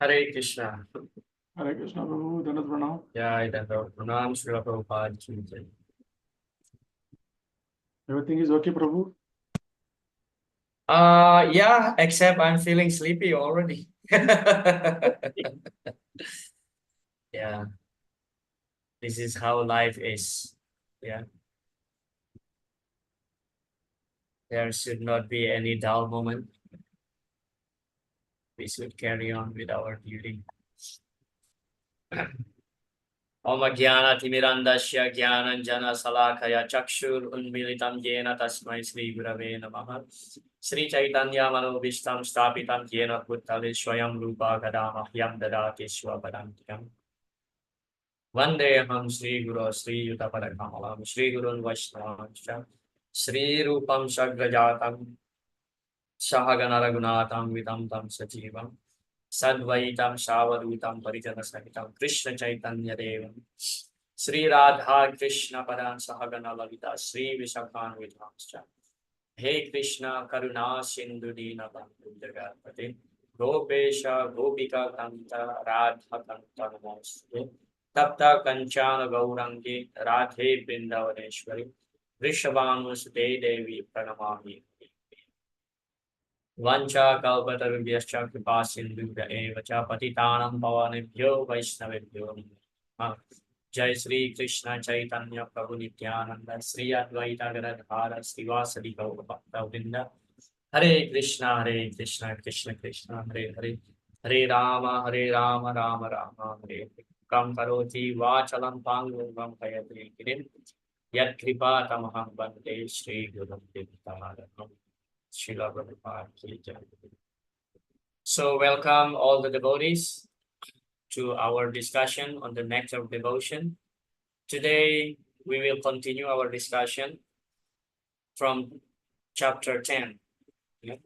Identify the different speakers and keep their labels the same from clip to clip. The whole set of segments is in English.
Speaker 1: Hare Krishna.
Speaker 2: Hare Krishna Prabhu, Dandavat Pranam.
Speaker 1: Jai Dandava Pranam, Srila Prabhupada ki jai.
Speaker 2: Everything is okay, Prabhu?
Speaker 1: Yeah, except I'm feeling sleepy already. Yeah, this is how life is. Yeah, there should not be any dull moment. We should carry on with our duty. Om Jnana Timirandasya Jnananjana Salakaya Chakshur Unmilitam Yena Tasmai Sri Gurave Namaha. Sri Chaitanya Manobishtam Stapitam Yena Bhuttale Swayam Rupa Gadamahyam Dadati Swapadantikam. Vandeham Sri Guru Sri Yutapadakamalam Sri Gurun Vaishnavanscha Sri Rupam Sagrajatam Sahagana Raghunatam Vitam Tam Sajivam Sadvaitam Savadutam Parijana Sahitam Krishna Chaitanya Devam Sri Radha Krishna Padan Sahagana Lalita Sri Visakhan Vidhamscha He Krishna Karuna Sindhu Dina Bandhu Jagatpate Gopesha Gopika Kanta Radha Kanta Namaste Tapta Kanchana Gaurangi Radhe Brindavaneshwari Vrishabhanusute Devi Pranamami Vancha Kalpatarubhyascha Kripa Sindhubhya Eva Cha Patitanam Pavanebhyo Vaishnavebhyo Namaha. Jai Sri Krishna Chaitanya Prabhu Nityananda Sri Advaita Gadadhara Srivasadi Gaura Bhakta Hare Krishna, Krishna Krishna, Hare Hare, Hare Rama, Rama Rama, Hare Hare. Kam karoti vachalam pangam kayate kirim. Yat kripa tamaham bande Shri Guru Devataranam. Srila Prabhupada ki jai. So welcome all the devotees to our discussion on the nectar of devotion. Today we will continue our discussion from chapter 10. Yeah.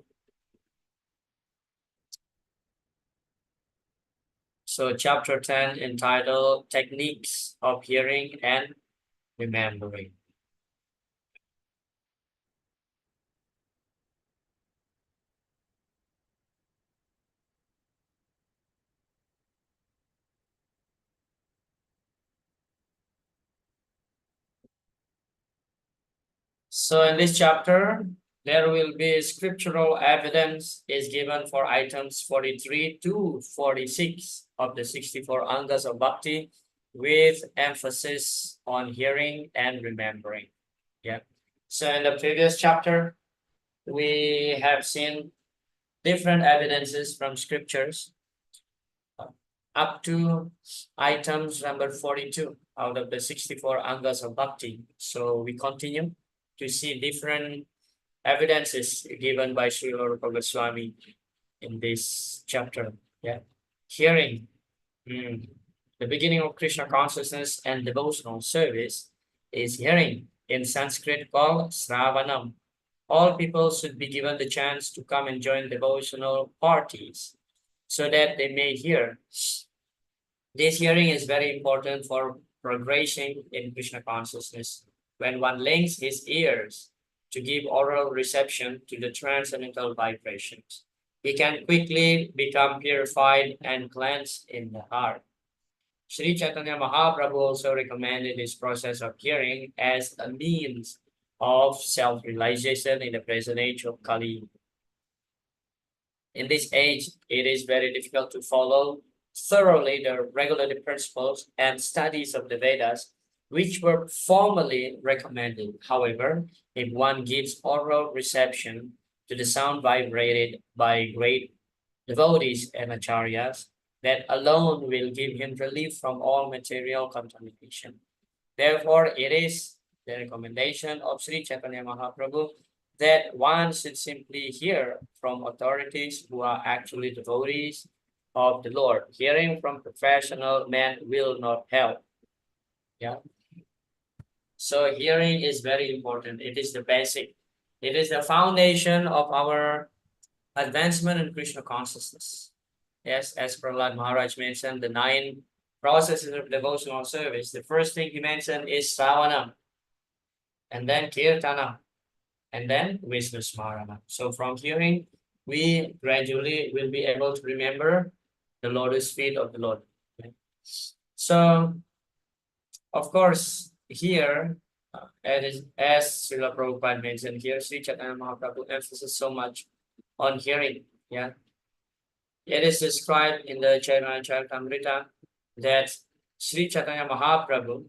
Speaker 1: So chapter 10 entitled Techniques of Hearing and Remembering. So in this chapter, there will be scriptural evidence is given for items 43 to 46 of the 64 angas of Bhakti with emphasis on hearing and remembering. Yeah. So in the previous chapter, we have seen different evidences from scriptures up to items number 42 out of the 64 angas of Bhakti. So we continue to see different evidences given by Srila Rupa Goswami in this chapter. Yeah. Hearing, the beginning of Krishna consciousness and devotional service is hearing, in Sanskrit called Sravanam. All people should be given the chance to come and join devotional parties so that they may hear. This hearing is very important for progressing in Krishna consciousness. When one links his ears to give oral reception to the transcendental vibrations, he can quickly become purified and cleansed in the heart. Sri Chaitanya Mahaprabhu also recommended this process of hearing as a means of self-realization in the present age of Kali. In this age, it is very difficult to follow thoroughly the regulative principles and studies of the Vedas, which were formally recommended. However, if one gives oral reception to the sound vibrated by great devotees and acharyas, that alone will give him relief from all material contamination. Therefore, it is the recommendation of Sri Chaitanya Mahaprabhu that one should simply hear from authorities who are actually devotees of the Lord. Hearing from professional men will not help. Yeah. So hearing is very important. It is the basic. It is the foundation of our advancement in Krishna consciousness. Yes, as Prahlad Maharaj mentioned, the 9 processes of devotional service. The first thing he mentioned is Sravanam, and then Kirtanam, and then Vishnu Smarana. So from hearing, we gradually will be able to remember the lotus feet of the Lord. Okay. So, of course, here, as Srila Prabhupada mentioned here, Sri Chaitanya Mahaprabhu emphasizes so much on hearing. Yeah, it is described in the Chaitanya Charitamrita that Sri Chaitanya Mahaprabhu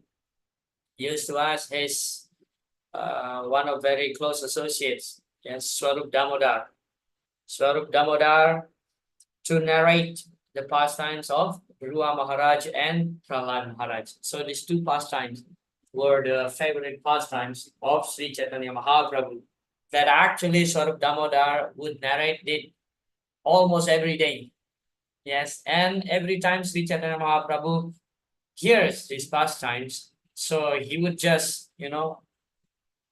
Speaker 1: used to ask his one of very close associates, yes, Swarup Damodar. Swarup Damodar to narrate the pastimes of Dhruva Maharaj and Prahlad Maharaj. So these two pastimes were the favorite pastimes of Sri Chaitanya Mahaprabhu that actually Swarup Damodar would narrate it almost every day. Yes, and every time Sri Chaitanya Mahaprabhu hears these pastimes, so he would just,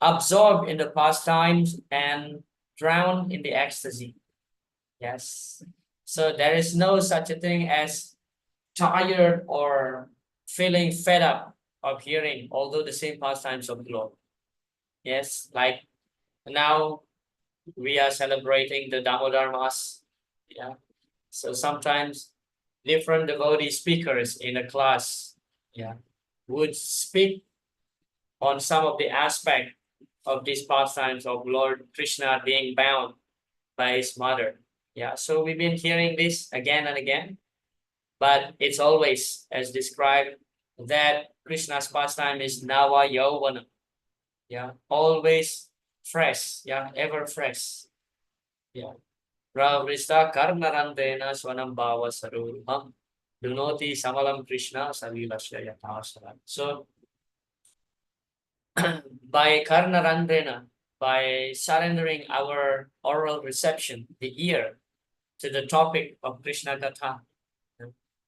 Speaker 1: absorb in the pastimes and drown in the ecstasy. Yes. So there is no such a thing as tired or feeling fed up of hearing, although the same pastimes of the Lord. Yes, like now we are celebrating the Damodar Mass. Yeah. So sometimes different devotee speakers in a class, yeah, would speak on some of the aspect of these pastimes of Lord Krishna being bound by his mother. Yeah, so we've been hearing this again and again, but it's always as described that Krishna's pastime is Nava Yauvana. Yeah, always fresh. Yeah, ever fresh. Yeah. Pravrista Karnarandena Swanam Bhava Sarurham Dunoti Samalam Krishna Savilasya Yathasaram. So by Karnarandena, by surrendering our oral reception, the ear, to the topic of Krishna Katha,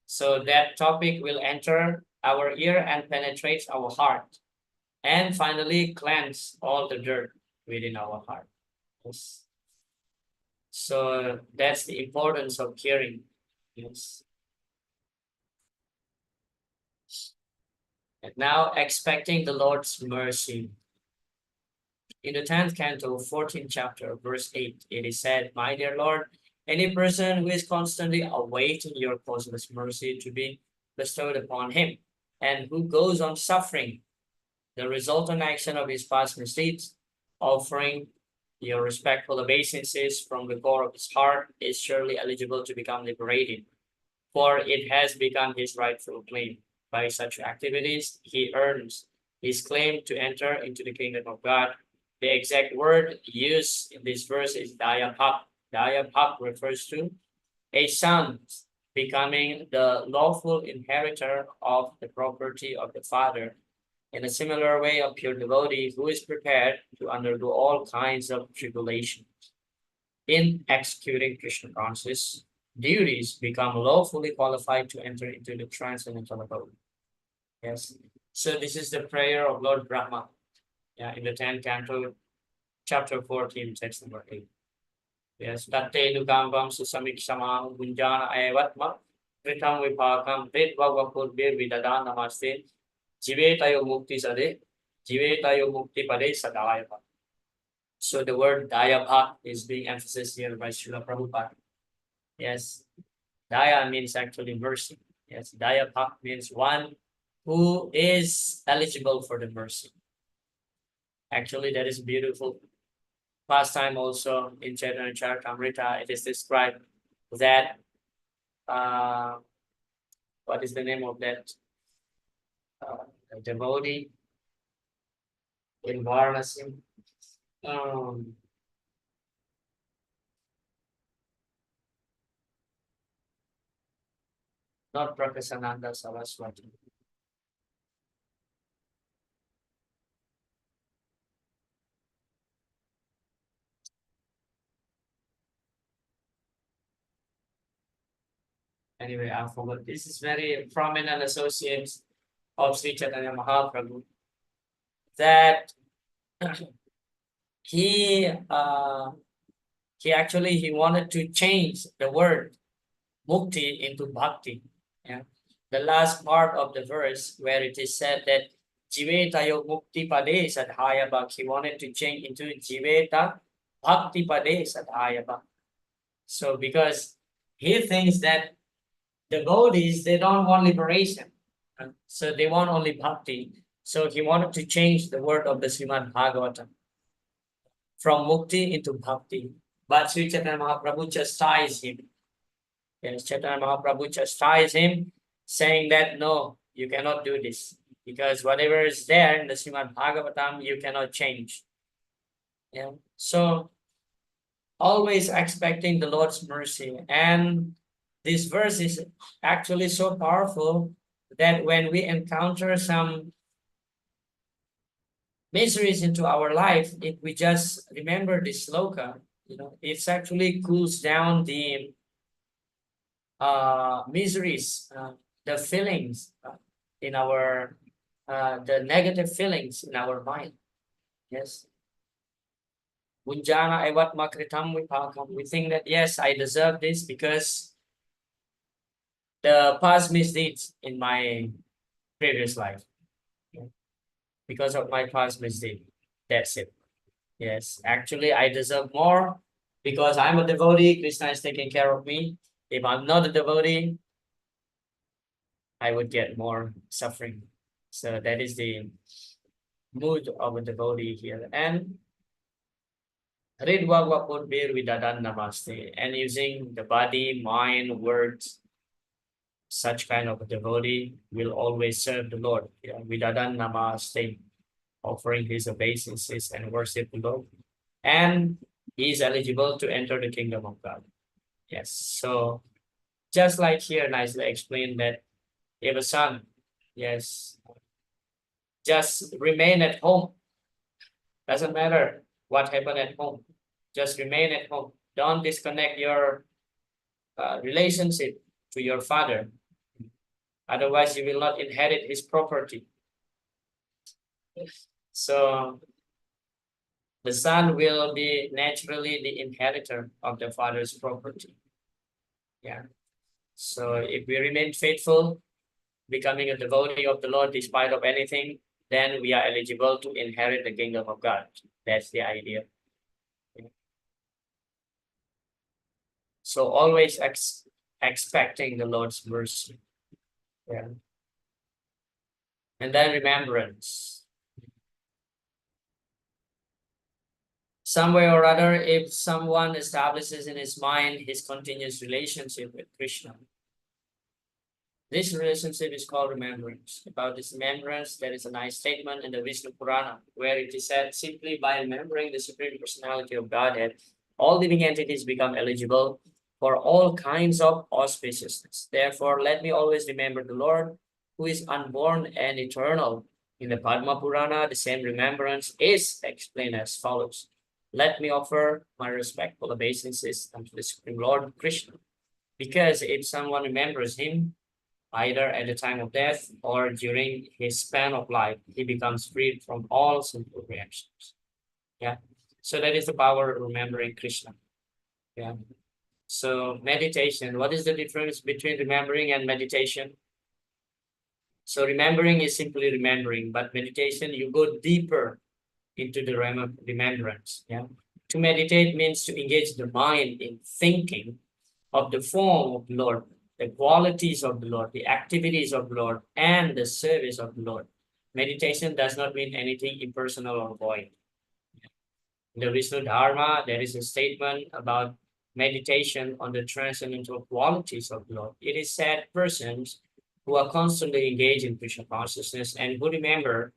Speaker 1: so that topic will enter our ear and penetrate our heart, and finally cleanse all the dirt within our heart. Yes. So that's the importance of hearing. Yes. And now expecting the Lord's mercy. In the 10th canto, 14th chapter, verse 8, it is said, "My dear Lord, any person who is constantly awaiting your causeless mercy to be bestowed upon him, and who goes on suffering the resultant action of his past misdeeds, offering your respectful obeisances from the core of his heart, is surely eligible to become liberated, for it has become his rightful claim. By such activities, he earns his claim to enter into the kingdom of God." The exact word used in this verse is Dayapak. Dayapak refers to a son becoming the lawful inheritor of the property of the father. In a similar way, a pure devotee who is prepared to undergo all kinds of tribulations in executing Krishna conscious duties become lawfully qualified to enter into the transcendental abode. Yes. So this is the prayer of Lord Brahma. Yeah, in the 10th canto, chapter 14, text number 8. Yes, Tatte Nukambam Susamiksamam Gunjana Ayavatma Kritam Vipakam Vedvavapur Bir Vidada Namaste Jivetayo Mukti Sade Jivetayo Mukti Pade Sadayava. So the word Dayabha is being emphasized here by Srila Prabhupada. Yes, Daya means actually mercy. Yes, Dayabha means one who is eligible for the mercy. Actually, that is beautiful pastime also in Chaitanya Charitamrita. It is described that what is the name of that devotee in Varanasi? Not Prakasananda Saraswati. Anyway, I forgot. This is very prominent associates of Sri Chaitanya Mahaprabhu. That he wanted to change the word mukti into bhakti. Yeah. The last part of the verse where it is said that Jivetayo mukti pade sadhaya bhak, he wanted to change into Jiveta bhakti pade sadhaya bhak. So because he thinks that devotees, they don't want liberation. So they want only bhakti. So he wanted to change the word of the Srimad Bhagavatam from mukti into bhakti. But Sri Chaitanya Mahaprabhu chastised him. Yes, Chaitanya Mahaprabhu chastised him, saying that no, you cannot do this. Because whatever is there in the Srimad Bhagavatam, you cannot change. Yeah. So always expecting the Lord's mercy. And this verse is actually so powerful that when we encounter some miseries into our life, if we just remember this sloka, it's actually cools down the miseries, the feelings in our, the negative feelings in our mind. Yes. Bunjana evat makritam vipakam. We think that, yes, I deserve this because the past misdeeds in my previous life. Because of my past misdeed. That's it. Yes, actually, I deserve more because I'm a devotee. Krishna is taking care of me. If I'm not a devotee, I would get more suffering. So that is the mood of a devotee here. And read Bhagavad Bir Vidadan Namaste. And using the body, mind, words, such kind of a devotee will always serve the Lord. Vidadan Namaste, offering his obeisances and worship the Lord. And he is eligible to enter the kingdom of God. Yes. So just like here, nicely explained that if a son, yes, just remain at home. Doesn't matter what happened at home. Just remain at home. Don't disconnect your relationship to your father. Otherwise, you will not inherit his property. So the son will be naturally the inheritor of the father's property. Yeah. So if we remain faithful, becoming a devotee of the Lord despite of anything, then we are eligible to inherit the kingdom of God. That's the idea. So always expecting the Lord's mercy. Yeah. And then remembrance. Some way or other, if someone establishes in his mind his continuous relationship with Krishna, this relationship is called remembrance. About this remembrance, there is a nice statement in the Vishnu Purana, where it is said, simply by remembering the Supreme Personality of Godhead, all living entities become eligible for all kinds of auspiciousness. Therefore, let me always remember the Lord, who is unborn and eternal. In the Padma Purana, the same remembrance is explained as follows. Let me offer my respectful obeisances unto the Supreme Lord Krishna, because if someone remembers him, either at the time of death or during his span of life, he becomes freed from all sinful reactions. Yeah. So that is the power of remembering Krishna. Yeah. So meditation, what is the difference between remembering and meditation? So remembering is simply remembering, but meditation, you go deeper into the realm of remembrance. Yeah. To meditate means to engage the mind in thinking of the form of the Lord, the qualities of the Lord, the activities of the Lord, and the service of the Lord. Meditation does not mean anything impersonal or void. In the Vishnu Dharma, there is a statement about meditation on the transcendental qualities of the Lord. It is said persons who are constantly engaged in Krishna consciousness and who remember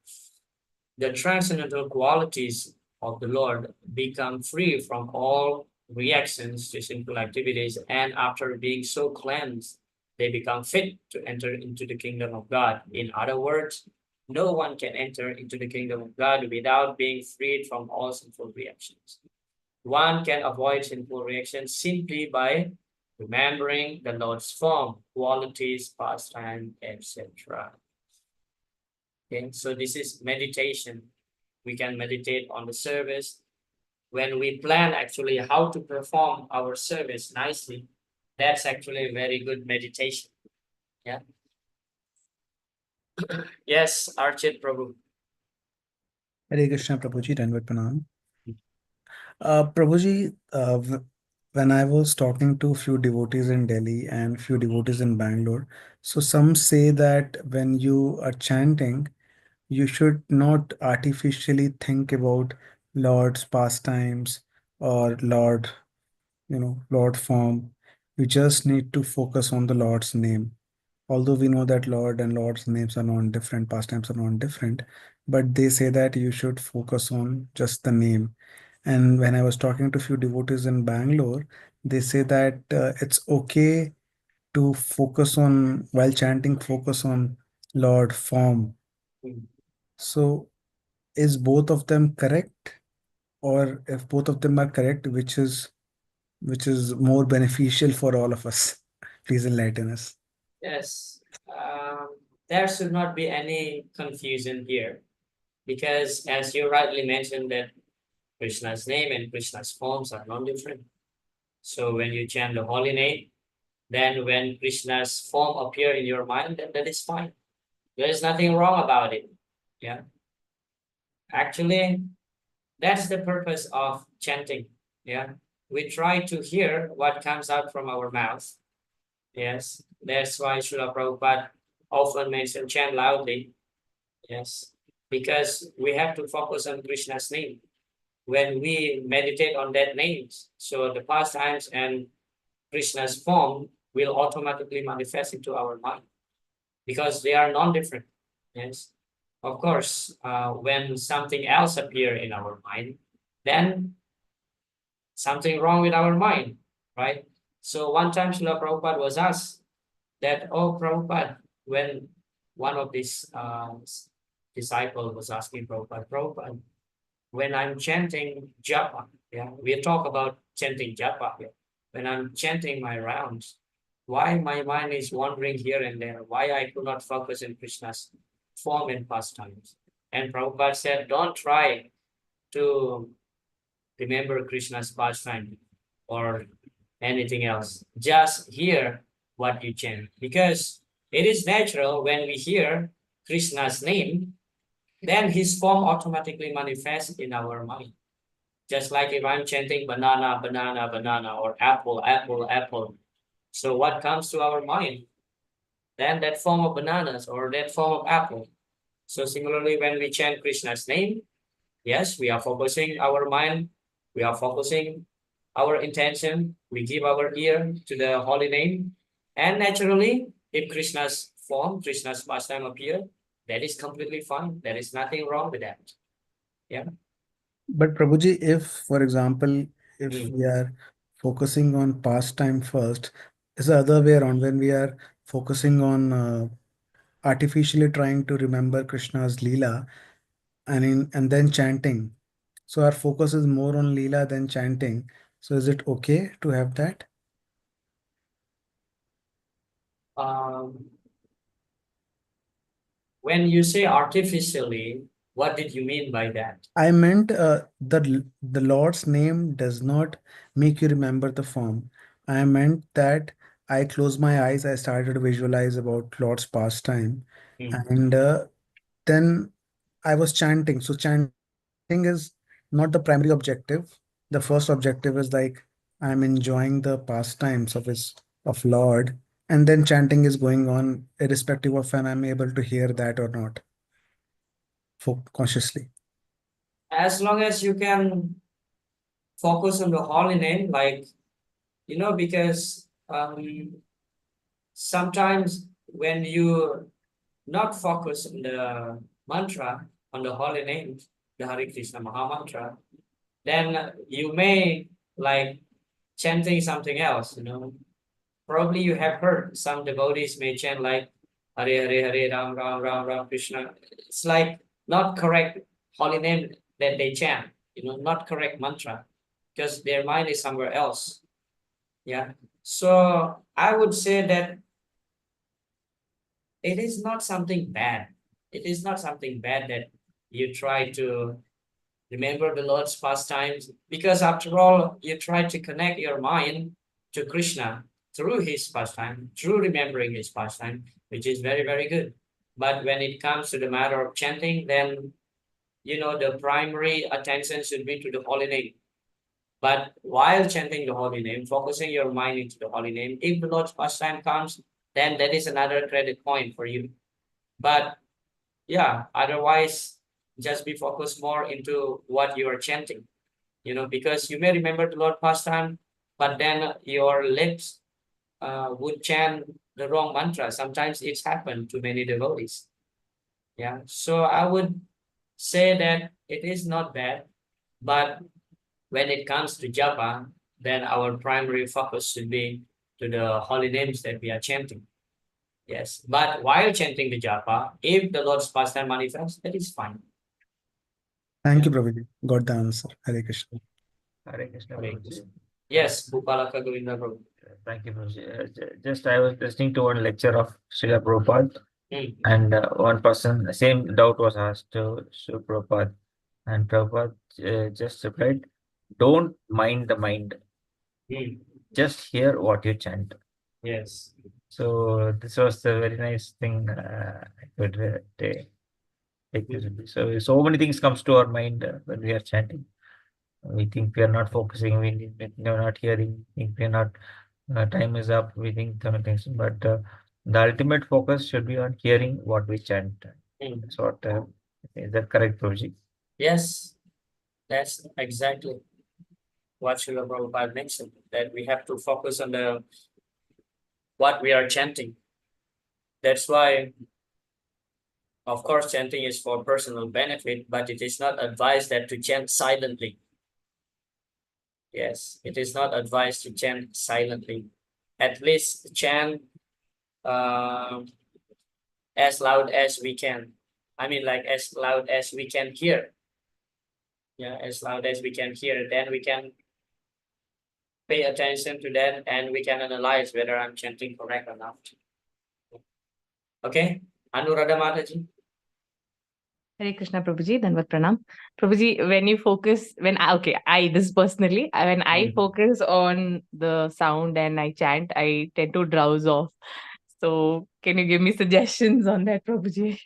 Speaker 1: the transcendental qualities of the Lord become free from all reactions to sinful activities, and after being so cleansed, they become fit to enter into the kingdom of God. In other words, no one can enter into the kingdom of God without being freed from all sinful reactions. One can avoid sinful reactions simply by remembering the Lord's form, qualities, pastime, etc. Okay, so this is meditation. We can meditate on the service. When we plan actually how to perform our service nicely, that's actually a very good meditation. Yeah. Yes, Archit Prabhu.
Speaker 3: Hare Krishna, Prabhuji, Dandavat Pranam. Prabhuji, when I was talking to a few devotees in Delhi and few devotees in Bangalore, so some say that when you are chanting, you should not artificially think about Lord's pastimes or Lord form. You just need to focus on the Lord's name. Although we know that Lord and Lord's names are non-different, pastimes are non-different, but they say that you should focus on just the name. And when I was talking to a few devotees in Bangalore, they say that it's okay to focus on, while chanting, focus on Lord form.
Speaker 1: Mm.
Speaker 3: So is both of them correct? Or if both of them are correct, which is more beneficial for all of us? Please enlighten us.
Speaker 1: Yes, there should not be any confusion here because, as you rightly mentioned, that Krishna's name and Krishna's forms are non-different. So when you chant the holy name, then when Krishna's form appear in your mind, then that is fine. There is nothing wrong about it. Yeah, actually, that's the purpose of chanting. Yeah, we try to hear what comes out from our mouth. Yes, that's why Srila Prabhupada often mentioned chant loudly. Yes, because we have to focus on Krishna's name when we meditate on that name. So the pastimes and Krishna's form will automatically manifest into our mind because they are non-different. Yes, of course, when something else appear in our mind, then something wrong with our mind, right? So one time Srila Prabhupada was asked that, oh Prabhupada, when one of these disciple was asking Prabhupada, when I'm chanting japa, yeah, we talk about chanting japa here. When I'm chanting my rounds, why my mind is wandering here and there? Why I could not focus in Krishna's form and pastimes? And Prabhupada said, don't try to remember Krishna's pastime or anything else. Just hear what you chant because it is natural when we hear Krishna's name, then his form automatically manifests in our mind. Just like if I'm chanting banana, banana, banana, or apple, apple, apple. So what comes to our mind? Then that form of bananas or that form of apple. So similarly, when we chant Krishna's name, yes, we are focusing our mind, we are focusing our intention, we give our ear to the holy name. And naturally, if Krishna's form, Krishna's pastime appear, that is completely fine. There is nothing wrong with that. Yeah.
Speaker 3: But Prabhuji, if, for example, if
Speaker 1: Mm.
Speaker 3: we are focusing on pastime first, is the other way around when we are focusing on artificially trying to remember Krishna's Leela and then chanting. So our focus is more on Leela than chanting. So is it okay to have that?
Speaker 1: Um, when you say artificially, what did you mean by that?
Speaker 3: I meant the Lord's name does not make you remember the form. I meant that I close my eyes, I started to visualize about Lord's pastime,
Speaker 1: Mm.
Speaker 3: and then I was chanting. So chanting is not the primary objective. The first objective is like I'm enjoying the pastimes of Lord, and then chanting is going on irrespective of when I'm able to hear that or not, consciously.
Speaker 1: As long as you can focus on the holy name, like, because sometimes when you not focus on the mantra, on the holy name, the Hare Krishna Maha Mantra, then you may like chanting something else. Probably you have heard some devotees may chant like Hare Hare Hare Ram Ram Ram Ram Krishna. It's like not correct holy name that they chant, not correct mantra because their mind is somewhere else. Yeah. So I would say that it is not something bad. It is not something bad that you try to remember the Lord's pastimes because after all, you try to connect your mind to Krishna through his pastime, through remembering his pastime, which is very, very good. But when it comes to the matter of chanting, then the primary attention should be to the holy name. But while chanting the holy name, focusing your mind into the holy name, if the Lord's pastime comes, then that is another credit point for you. But yeah, otherwise, just be focused more into what you are chanting, because you may remember the Lord pastime, but then your lips would chant the wrong mantra. Sometimes it's happened to many devotees. Yeah, so I would say that it is not bad, but when it comes to japa, then our primary focus should be to the holy names that we are chanting. Yes, but while chanting the japa, if the Lord's pastime manifests, that is fine.
Speaker 3: Thank
Speaker 1: Yeah.
Speaker 3: you, Prabhuji. Got the answer. Hare Krishna.
Speaker 4: Hare Krishna,
Speaker 1: Hare
Speaker 4: Prabhuji.
Speaker 1: Krishna. Yes, Bhupalaka Govinda Prabhu.
Speaker 4: Thank you, Prabhuji. Just I was listening to one lecture of Srila Prabhupada,
Speaker 1: Mm.
Speaker 4: and one person, same doubt was asked to Srila Prabhupada, and Prabhupada just replied, "Don't mind the mind,
Speaker 1: Mm.
Speaker 4: just hear what you chant."
Speaker 1: Yes.
Speaker 4: So this was a very nice thing I could take this. So many things comes to our mind when we are chanting. We think we are not focusing, we are not hearing, think we are not, time is up, we think so many things. But the ultimate focus should be on hearing what we chant.
Speaker 1: Mm.
Speaker 4: That's what, is that correct, Prabhuji?
Speaker 1: Yes, that's exactly what Srila Prabhupada mentioned, that we have to focus on what we are chanting. That's why, of course, chanting is for personal benefit, but it is not advised that to chant silently. Yes, it is not advised to chant silently. At least chant as loud as we can. I mean, like as loud as we can hear. Yeah, as loud as we can hear. Then we can pay attention to that and we can analyze whether I'm chanting correct or not. Okay, Anuradha Mataji.
Speaker 5: Hare Krishna, Prabhuji, Danvat Pranam. Prabhuji, when you focus, this personally, when I
Speaker 1: Mhm.
Speaker 5: focus on the sound and I chant, I tend to drowse off. So, can you give me suggestions on that, Prabhuji?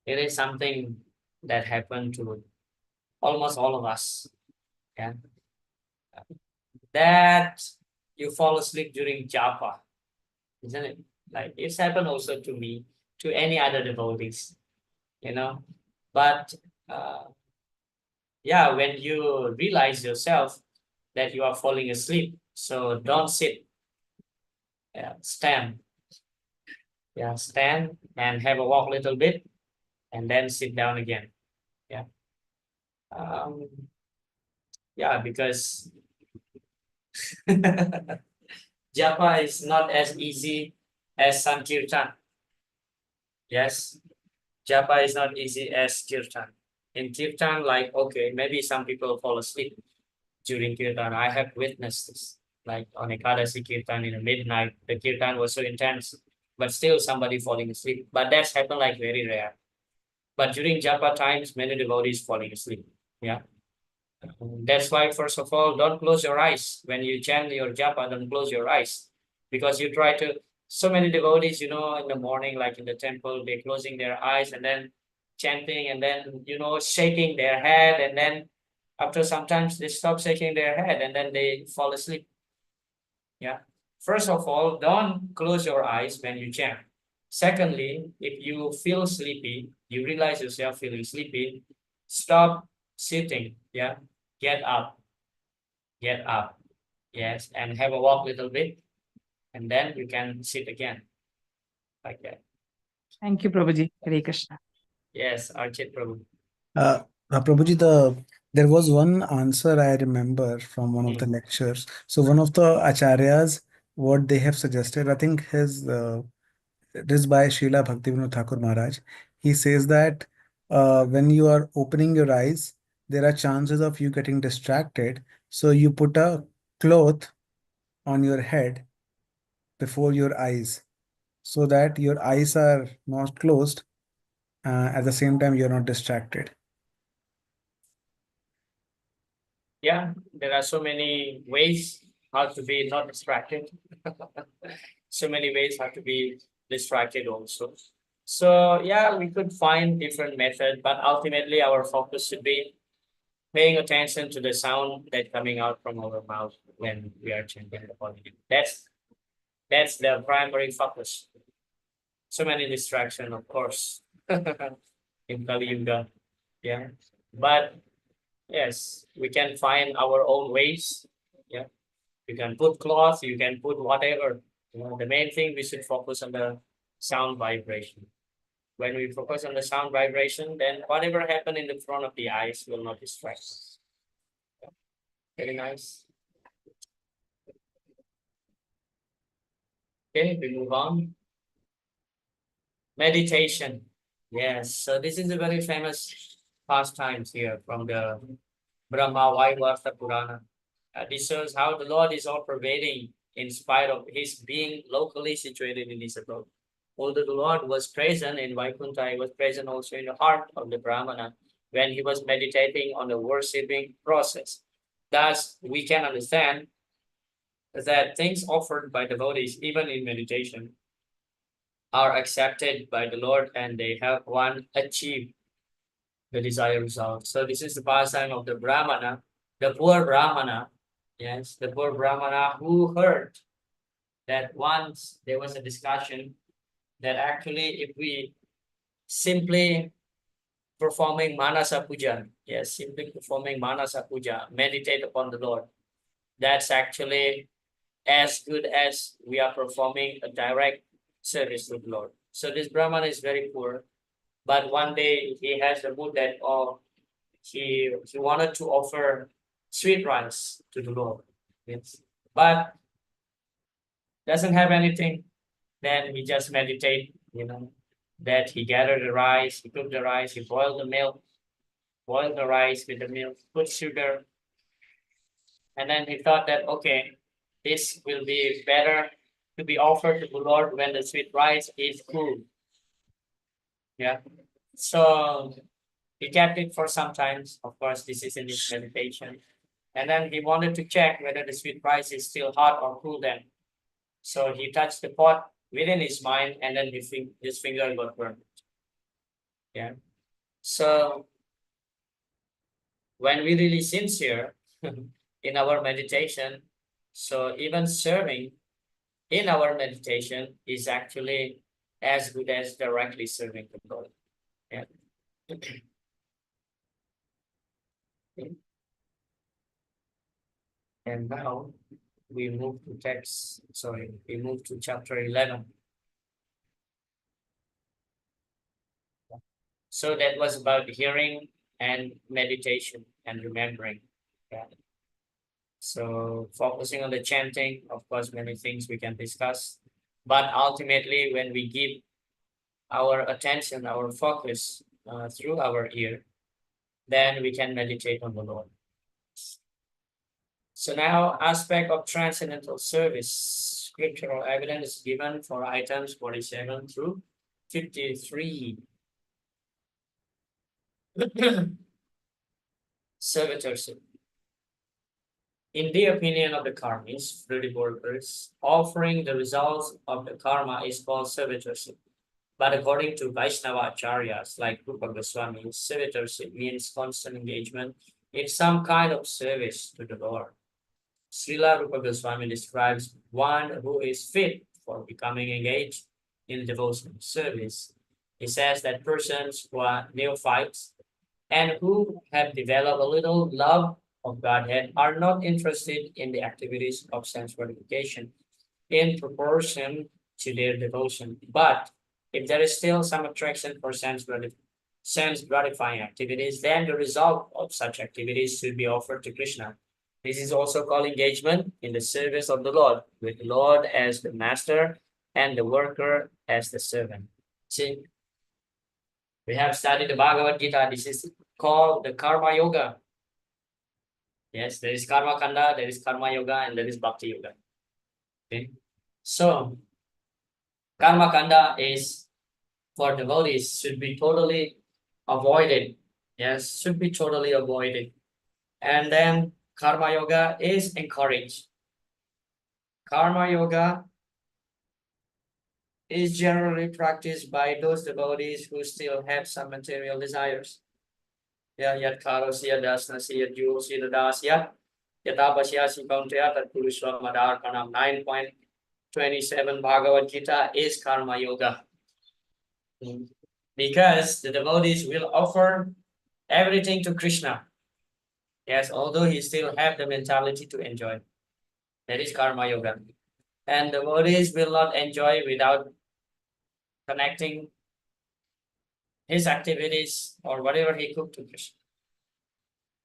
Speaker 1: It is something that happened to almost all of us. Yeah, that you fall asleep during japa, isn't it? Like it's happened also to me, to any other devotees, But yeah, when you realize yourself that you are falling asleep, so don't sit. Yeah, stand. Yeah, stand and have a walk a little bit, and then sit down again. Yeah. Um, yeah, because japa is not as easy as sankirtan. Yes, japa is not easy as kirtan. In kirtan, like, okay, maybe some people fall asleep during kirtan. I have witnessed this. Like on Ekadasi kirtan in the midnight, the kirtan was so intense, but still somebody falling asleep. But that's happened like very rare. But during japa times, many devotees falling asleep. Yeah. That's why, first of all, don't close your eyes. When you chant your japa, don't close your eyes. Because you try to, so many devotees, in the morning, like in the temple, they're closing their eyes and then chanting and then, shaking their head. And then after sometimes they stop shaking their head and then they fall asleep. Yeah. First of all, don't close your eyes when you chant. Secondly, if you feel sleepy, you realize yourself feeling sleepy, stop sitting. Yeah. Get up. Get up. Yes. And have a walk a little bit. And then you can sit again. Like that.
Speaker 5: Thank you, Prabhuji. Hare Krishna.
Speaker 1: Yes, Archit Prabhu.
Speaker 3: Prabhuji, there was one answer I remember from one of the lectures. So one of the acharyas, what they have suggested, I think it is by Srila Bhaktivinoda Thakur Maharaj. He says that when you are opening your eyes, there are chances of you getting distracted. So you put a cloth on your head before your eyes so that your eyes are not closed. At the same time, you're not distracted.
Speaker 1: Yeah, there are so many ways how to be not distracted. So many ways how to be distracted also. So yeah, we could find different methods, but ultimately our focus should be paying attention to the sound that coming out from our mouth when we are chanting the holy name. That's the primary focus. So many distractions, of course, in Kali Yuga. Yeah. But yes, we can find our own ways. Yeah. You can put cloth, you can put whatever. You know, the main thing we should focus on the sound vibration. When we focus on the sound vibration, then whatever happen in the front of the eyes will not distract us. Very nice. Okay, we move on. Meditation. Yes, so this is a very famous pastimes here from the Brahma Vaivarta Purana. This shows how the Lord is all pervading in spite of his being locally situated in his abode. Although the Lord was present in Vaikuntha, he was present also in the heart of the Brahmana when he was meditating on the worshipping process. Thus, we can understand that things offered by devotees, even in meditation, are accepted by the Lord and they help one achieve the desired result. So this is the pastime of the Brahmana, the poor Brahmana. Yes, the poor Brahmana who heard that once there was a discussion that actually if we simply performing Manasa Puja, yes, simply performing Manasa Puja, meditate upon the Lord, that's actually as good as we are performing a direct service to the Lord. So this Brahman is very poor, but one day he has the mood that he wanted to offer sweet rice to the Lord. Yes. But doesn't have anything. Then he just meditate, that he gathered the rice, he cooked the rice, he boiled the milk, boiled the rice with the milk, put sugar, and then he thought that okay, this will be better to be offered to the Lord when the sweet rice is cool. Yeah. So he kept it for some time. Of course, this is in his meditation. And then he wanted to check whether the sweet rice is still hot or cool then. So he touched the pot within his mind and then his finger got burned. Yeah. So when we really sincere in our meditation, so even serving in our meditation is actually as good as directly serving the Lord. Yeah. And now we move to chapter 11. So that was about hearing and meditation and remembering. Yeah. So focusing on the chanting, of course, many things we can discuss. But ultimately, when we give our attention, our focus through our ear, then we can meditate on the Lord. So now, aspect of transcendental service. Scriptural evidence given for items 47 through 53. Servitorship. In the opinion of the karmis, fruity workers, offering the results of the karma is called servitorship. But according to Vaishnava acharyas like Rupa Goswami, servitorship means constant engagement in some kind of service to the Lord. Srila Rupa Goswami describes one who is fit for becoming engaged in devotional service. He says that persons who are neophytes and who have developed a little love of Godhead are not interested in the activities of sense gratification in proportion to their devotion. But if there is still some attraction for sense gratifying activities, then the result of such activities should be offered to Krishna. This is also called engagement in the service of the Lord, with the Lord as the master and the worker as the servant. See, we have studied the Bhagavad Gita. This is called the Karma Yoga. Yes, there is Karma Kanda, there is Karma Yoga, and there is Bhakti Yoga. Okay, so Karma Kanda is for devotees should be totally avoided. Yes, should be totally avoided. And then Karma Yoga is encouraged. Karma Yoga is generally practiced by those devotees who still have some material desires. Yat Karosya Dasnasya Jyosya Dasya Yatapasya Sikamtya Tatpuruswa Madarkanam. 9.27 Bhagavad Gita is Karma Yoga. Because the devotees will offer everything to Krishna. Yes, although he still have the mentality to enjoy. That is Karma Yoga. And devotees will not enjoy without connecting his activities or whatever he cooked to Krishna.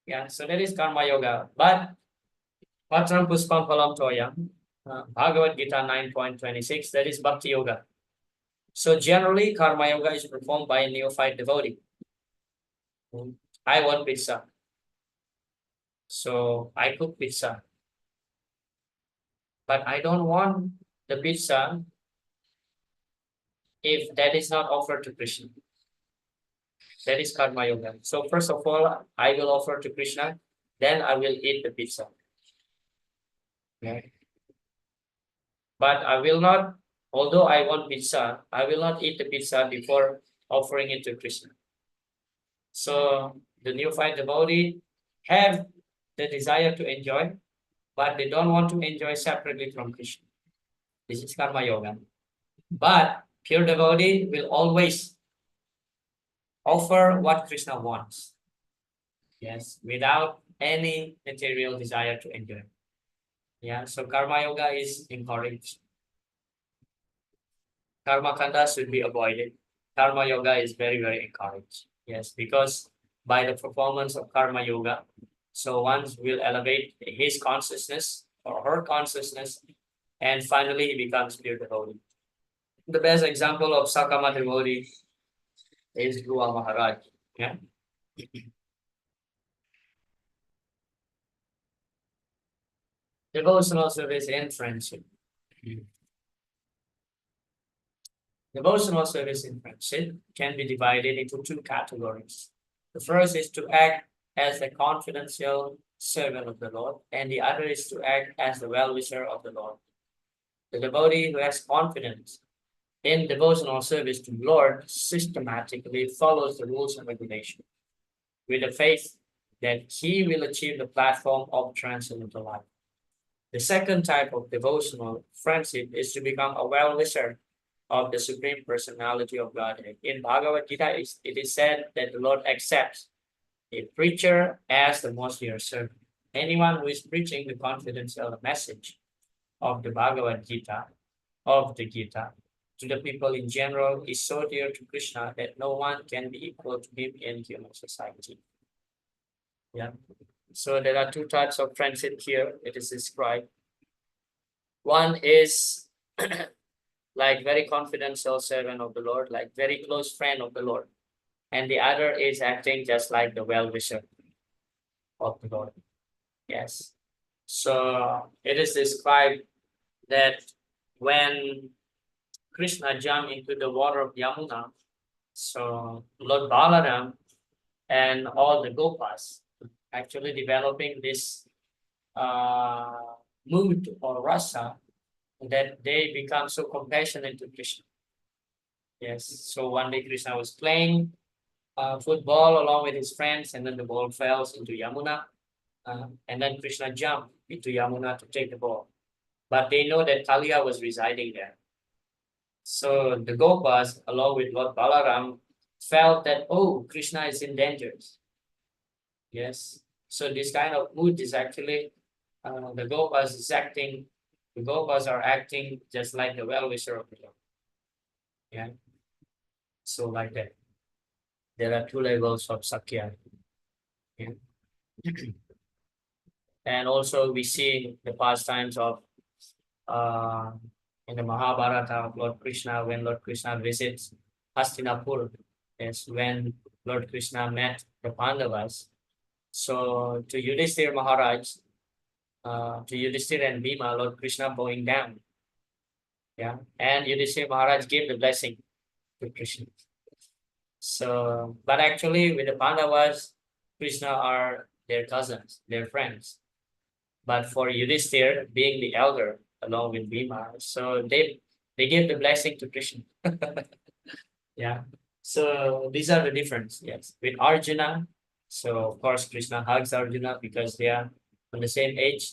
Speaker 1: Yeah, so that is Karma Yoga. But Patram Puspam Phalam Toyam, Bhagavad Gita 9.26, that is Bhakti Yoga. So generally, Karma Yoga is performed by a neophyte devotee. I want pizza. So I cook pizza. But I don't want the pizza if that is not offered to Krishna. That is Karma Yoga. So first of all, I will offer to Krishna, then I will eat the pizza. Okay. But I will not, although I want pizza, I will not eat the pizza before offering it to Krishna. So the neophyte devotee have the desire to enjoy, but they don't want to enjoy separately from Krishna. This is Karma Yoga. But pure devotee will always offer what Krishna wants. Yes, without any material desire to enjoy. Yeah, so Karma Yoga is encouraged. Karma Kanda should be avoided. Karma Yoga is very, very encouraged. Yes, because by the performance of Karma Yoga, so one will elevate his consciousness or her consciousness, and finally he becomes pure devotee. The best example of Sakama devotee is Dhruva Maharaj. Yeah. Devotional service and friendship. Devotional service and friendship can be divided into two categories. The first is to act as a confidential servant of the Lord, and the other is to act as the well-wisher of the Lord. The devotee who has confidence in devotional service to the Lord systematically follows the rules and regulations with the faith that he will achieve the platform of transcendental life. The second type of devotional friendship is to become a well-wisher of the Supreme Personality of Godhead. In Bhagavad Gita, it is said that the Lord accepts a preacher as the most dear servant. Anyone who is preaching the confidential message of the Bhagavad Gita, of the Gita, to the people in general is so dear to Krishna that no one can be equal to him in human society. Yeah. So there are two types of friendship here. It is described. One is like very confidential servant of the Lord, like very close friend of the Lord. And the other is acting just like the well-wisher of the Lord. Yes. So it is described that when Krishna jumped into the water of Yamuna, so Lord Balaram and all the Gopas actually developing this mood or rasa that they become so compassionate to Krishna. Yes, so one day Krishna was playing football along with his friends, and then the ball fell into Yamuna, and then Krishna jumped into Yamuna to take the ball. But they know that Kaliya was residing there. So the Gopas, along with Lord Balaram, felt that, oh, Krishna is in danger. Yes, so this kind of mood is actually the Gopas are acting just like the well-wisher of the Lord. Yeah. So like that. There are two levels of Sakya. Yeah. And also we see the pastimes of in the Mahabharata of Lord Krishna, when Lord Krishna visits Hastinapur, is when Lord Krishna met the Pandavas. So to Yudhishthira Maharaj, to Yudhishthira and Bhima, Lord Krishna bowing down. Yeah, and Yudhishthira Maharaj gave the blessing to Krishna. So, but actually with the Pandavas, Krishna are their cousins, their friends. But for Yudhishthira, being the elder along with Bhima, so they give the blessing to Krishna. Yeah. So these are the difference. Yes. With Arjuna, So of course Krishna hugs Arjuna because they are on the same age.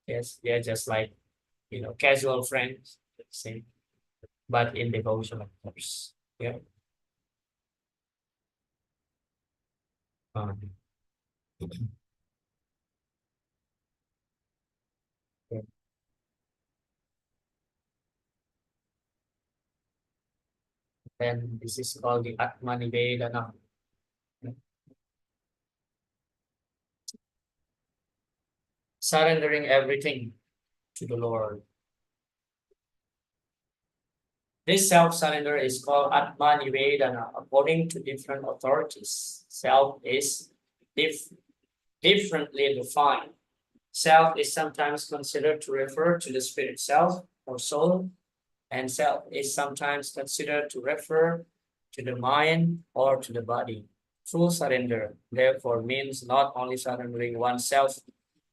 Speaker 1: Yes, they are just like, casual friends, same, but in devotion, of course. Yeah. Um, yeah. And this is called the Atmanivedana. Surrendering everything to the Lord. This self-surrender is called Atmanivedana. According to different authorities, self is differently defined. Self is sometimes considered to refer to the spirit self or soul, and self is sometimes considered to refer to the mind or to the body. Full surrender, therefore, means not only surrendering oneself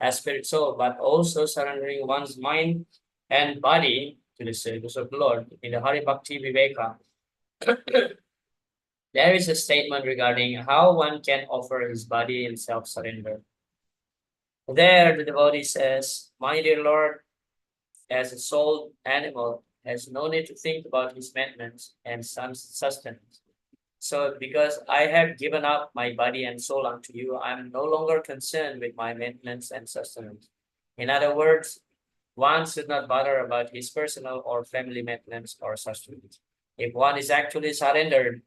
Speaker 1: as spirit soul, but also surrendering one's mind and body to the service of the Lord. In the Hari Bhakti Viveka, there is a statement regarding how one can offer his body in self-surrender. There, the devotee says, "My dear Lord, as a soul animal, has no need to think about his maintenance and sustenance. So because I have given up my body and soul unto you, I am no longer concerned with my maintenance and sustenance." In other words, one should not bother about his personal or family maintenance or sustenance. If one is actually surrendered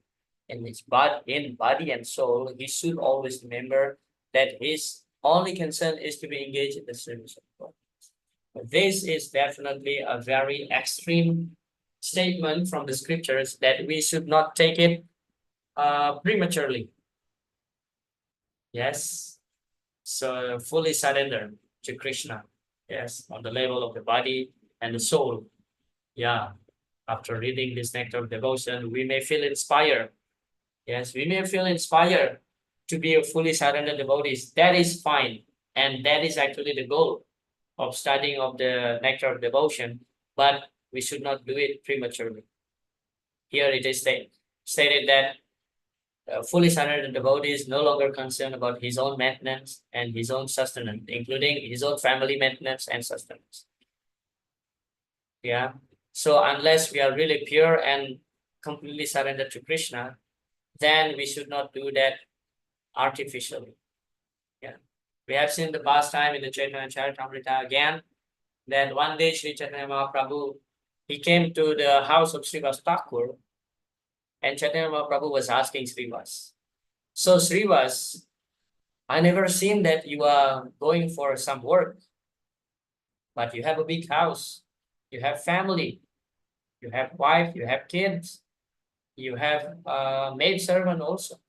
Speaker 1: in body and soul, he should always remember that his only concern is to be engaged in the service of God. This is definitely a very extreme statement from the scriptures that we should not take it prematurely. Yes. So fully surrender to Krishna. Yes, on the level of the body and the soul. Yeah. After reading this nectar of devotion, we may feel inspired. Yes, we may feel inspired to be a fully surrendered devotees. That is fine. And that is actually the goal of studying of the nectar of devotion, but we should not do it prematurely. Here it is stated that fully surrendered devotee is no longer concerned about his own maintenance and his own sustenance, including his own family maintenance and sustenance. Yeah. So unless we are really pure and completely surrendered to Krishna, then we should not do that artificially. Yeah. We have seen the past time in the Chaitanya Charitamrita again, that one day Sri Chaitanya Mahaprabhu, he came to the house of Srivas Thakur, and Chaitanya Mahaprabhu was asking Srivas, "So Srivas, I never seen that you are going for some work, but you have a big house, you have family, you have wife, you have kids, you have a maid servant also.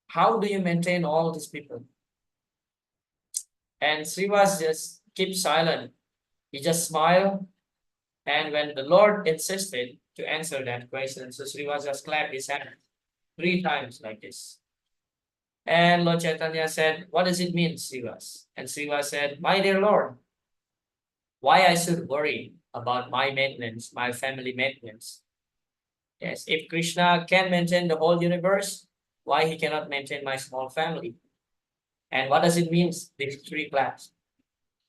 Speaker 1: How do you maintain all these people?" And Srivas just keep silent. He just smiled. And when the Lord insisted to answer that question, so Srivas just clapped his hand 3 times like this. And Lord Chaitanya said, "What does it mean, Srivas?" And Srivas said, "My dear Lord, why I should worry about my maintenance, my family maintenance? Yes, if Krishna can maintain the whole universe, why he cannot maintain my small family? And what does it mean, these 3 claps?"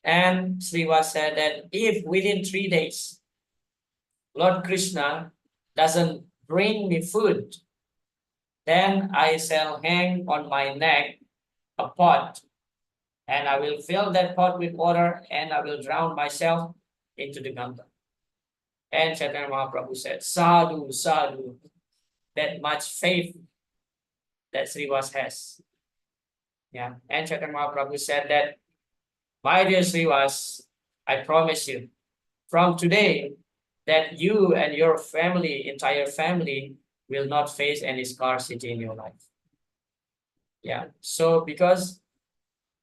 Speaker 1: And Srivas said that if within 3 days, Lord Krishna doesn't bring me food, then I shall hang on my neck a pot, and I will fill that pot with water, and I will drown myself into the Ganga. And Chaitanya Mahaprabhu said, "Sadhu, sadhu," that much faith that Srivas has. Yeah. And Chaitanya Mahaprabhu said that, "My dear Srivas, I promise you, from today, that you and your family, entire family, will not face any scarcity in your life." Yeah. So because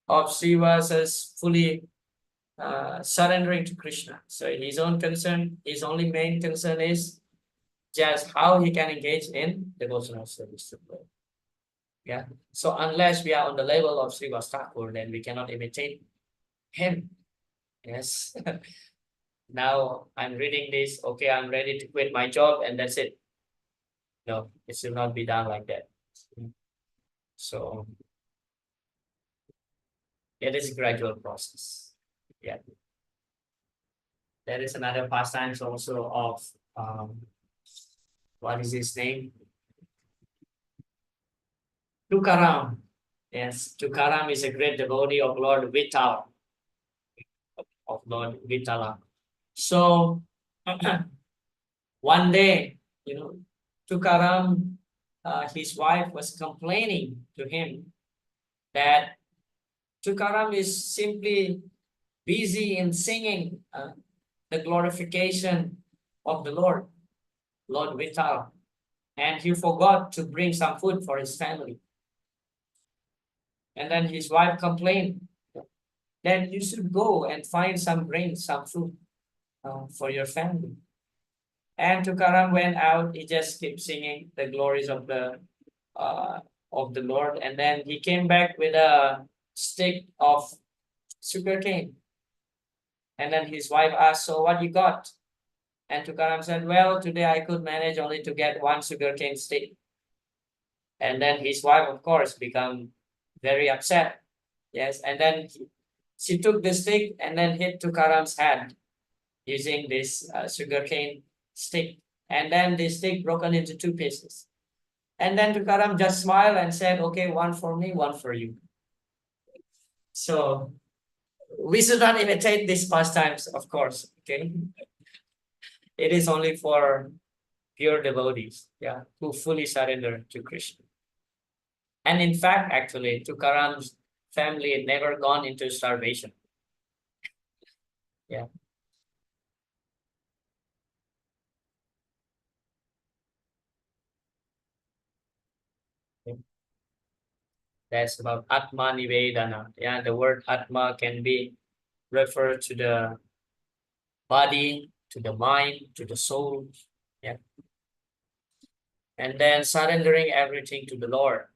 Speaker 1: of Srivas's fully surrendering to Krishna, so his own concern, his only main concern is just how he can engage in devotional service to the Lord. Yeah. So unless we are on the level of Srivas Thakur, then we cannot imitate him. Yes. Now I'm reading this, okay, I'm ready to quit my job, and that's it. No, it should not be done like that. So It is a gradual process. Yeah. There is another pastimes also of what is his name? Tukaram. Yes, Tukaram is a great devotee of Lord Vital, of Lord Vitala. So one day, Tukaram, his wife was complaining to him that Tukaram is simply busy in singing the glorification of the Lord Vital, and he forgot to bring some food for his family. And then his wife complained that you should go and find some grain, some food for your family. And Tukaram went out. He just kept singing the glories of the Lord, and then he came back with a stick of sugarcane. And then his wife asked, "So what you got?" And Tukaram said, "Well, today I could manage only to get one sugarcane stick." And then his wife, of course, become very upset. Yes, and then she took the stick and then hit Tukaram's head using this sugarcane stick. And then the stick broken into two pieces. And then Tukaram just smiled and said, "Okay, one for me, one for you." So we should not imitate these pastimes, of course. Okay, it is only for pure devotees, yeah, who fully surrender to Krishna. And in fact, actually, Tukaram's family never gone into starvation. Yeah. That's about Atma Nivedana. Yeah, the word Atma can be referred to the body, to the mind, to the soul. Yeah. And then surrendering everything to the Lord.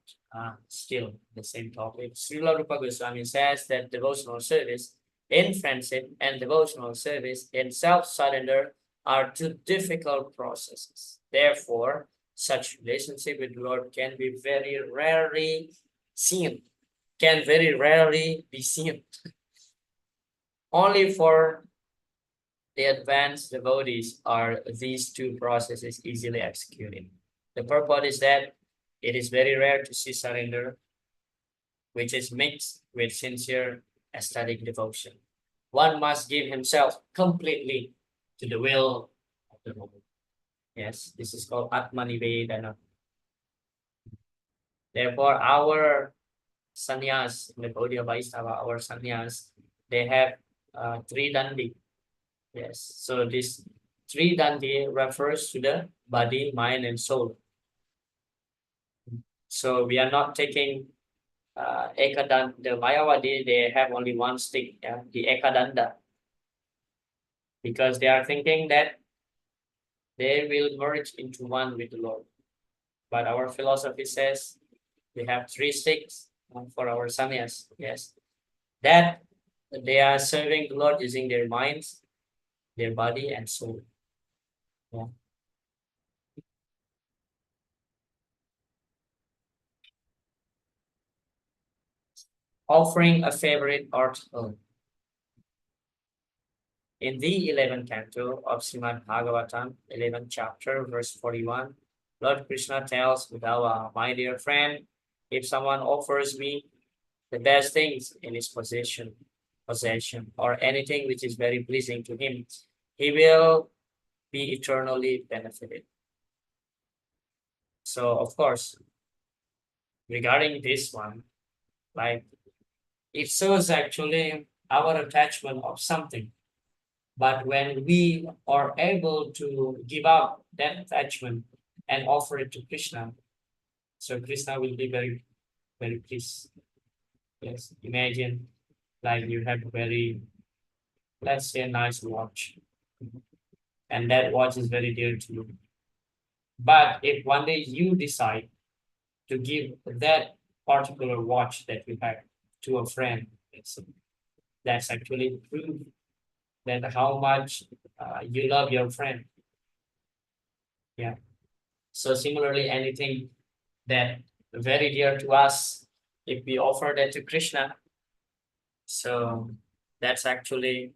Speaker 1: Still the same topic. Srila Rupa Goswami says that devotional service in friendship and devotional service in self-surrender are two difficult processes. Therefore, such relationship with the Lord can be very rarely seen, can very rarely be seen. Only for the advanced devotees are these two processes easily executed. The purport is that it is very rare to see surrender, which is mixed with sincere ecstatic devotion. One must give himself completely to the will of the Lord. Yes, this is called Atma Nivedana. Therefore, our sannyas, in the Gaudiya Vaishnava, our sannyas, they have three dandi. Yes, so this three dandi refers to the body, mind, and soul. So we are not taking Ekadanda. The Mayavadi, they have only one stick, yeah, the Ekadanda, because they are thinking that they will merge into one with the Lord. But our philosophy says we have three sticks for our sannyas. Yes, that they are serving the Lord using their minds, their body, and soul. Yeah. Offering a favorite article. In the 11th canto of Srimad Bhagavatam, 11th chapter, verse 41, Lord Krishna tells Uddhava, "My dear friend, if someone offers me the best things in his possession, or anything which is very pleasing to him, he will be eternally benefited." So, of course, regarding this one, like, it shows actually our attachment of something. But when we are able to give up that attachment and offer it to Krishna, so Krishna will be very, very pleased. Yes, imagine like you have a very, let's say, a nice watch, and that watch is very dear to you. But if one day you decide to give that particular watch that you have to a friend, that's actually proof that how much you love your friend. Yeah. So similarly, anything that very dear to us, if we offer that to Krishna, So that's actually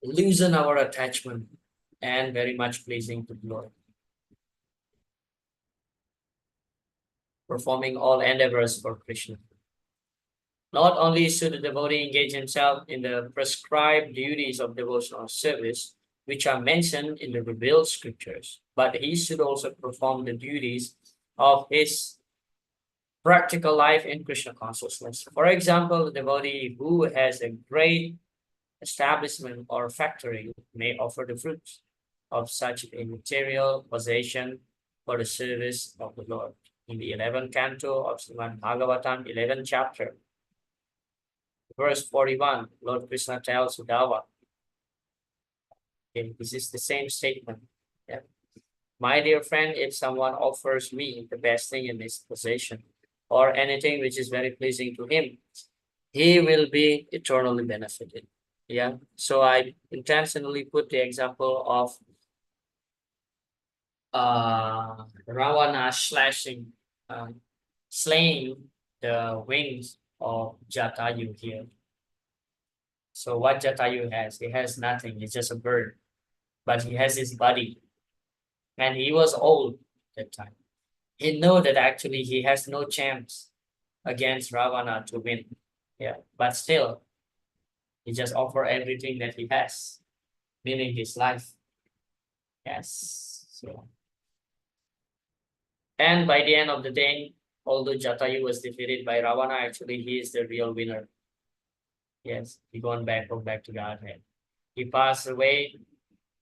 Speaker 1: loosen our attachment and very much pleasing to the Lord. Performing all endeavors for Krishna. Not only should the devotee engage himself in the prescribed duties of devotional service, which are mentioned in the revealed scriptures, but he should also perform the duties of his practical life in Krishna consciousness. For example, the devotee who has a great establishment or factory may offer the fruits of such a material possession for the service of the Lord. In the 11th canto of Srimad Bhagavatam, 11th chapter, verse 41, Lord Krishna tells Uddhava, okay, this is the same statement. Yeah. My dear friend, if someone offers me the best thing in his possession or anything which is very pleasing to him, he will be eternally benefited. Yeah. So I intentionally put the example of Ravana slaying the wings of Jatayu here. So what Jatayu has? He has nothing. He's just a bird, but he has his body, and he was old that time. He know that actually he has no chance against Ravana to win. Yeah, but still, he just offer everything that he has, meaning his life. Yes. So, and by the end of the day, although Jatayu was defeated by Ravana, actually he is the real winner. Yes, he gone back to Godhead. He passed away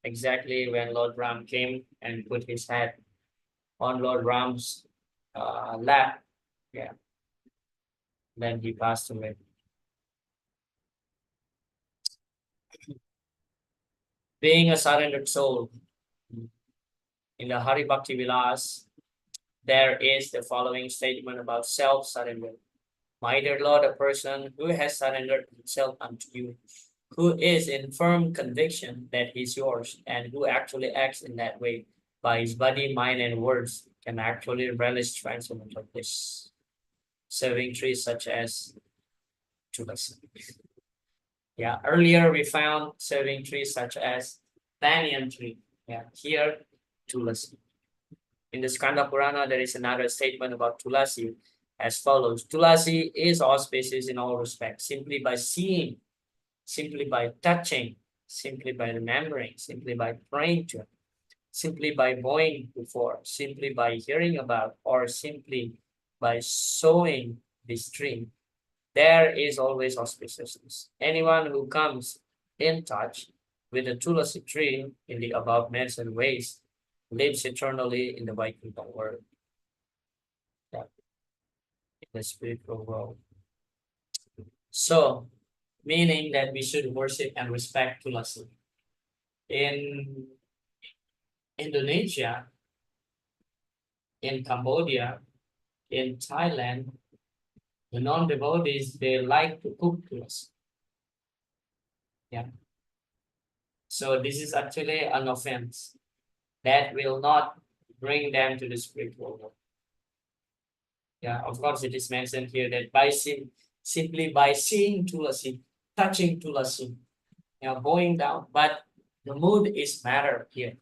Speaker 1: exactly when Lord Ram came and put his head on Lord Ram's lap. Yeah. Then he passed away. Being a surrendered soul, in the Hari Bhakti Vilas, there is the following statement about self-surrender. My dear Lord, a person who has surrendered himself unto you, who is in firm conviction that he is yours, and who actually acts in that way by his body, mind, and words, can actually relish transcendental bliss. Serving trees such as tulasi. Yeah, earlier we found serving trees such as banyan tree. Yeah, here tulasi. In the Skanda Purana, there is another statement about tulasi as follows. Tulasi is auspicious in all respects, simply by seeing, simply by touching, simply by remembering, simply by praying to, simply by bowing before, simply by hearing about, or simply by sowing this tree. There is always auspiciousness. Anyone who comes in touch with the tulasi tree in the above mentioned ways lives eternally in the Vaikuntha world, yeah, in the spiritual world. So, meaning that we should worship and respect tulasi. In Indonesia, in Cambodia, in Thailand, the non-devotees, they like to cook tulasi. Yeah. So this is actually an offense that will not bring them to the spiritual world. Yeah, of course, it is mentioned here that by simply by seeing tulasi, touching tulasi, going down, but the mood is matter here.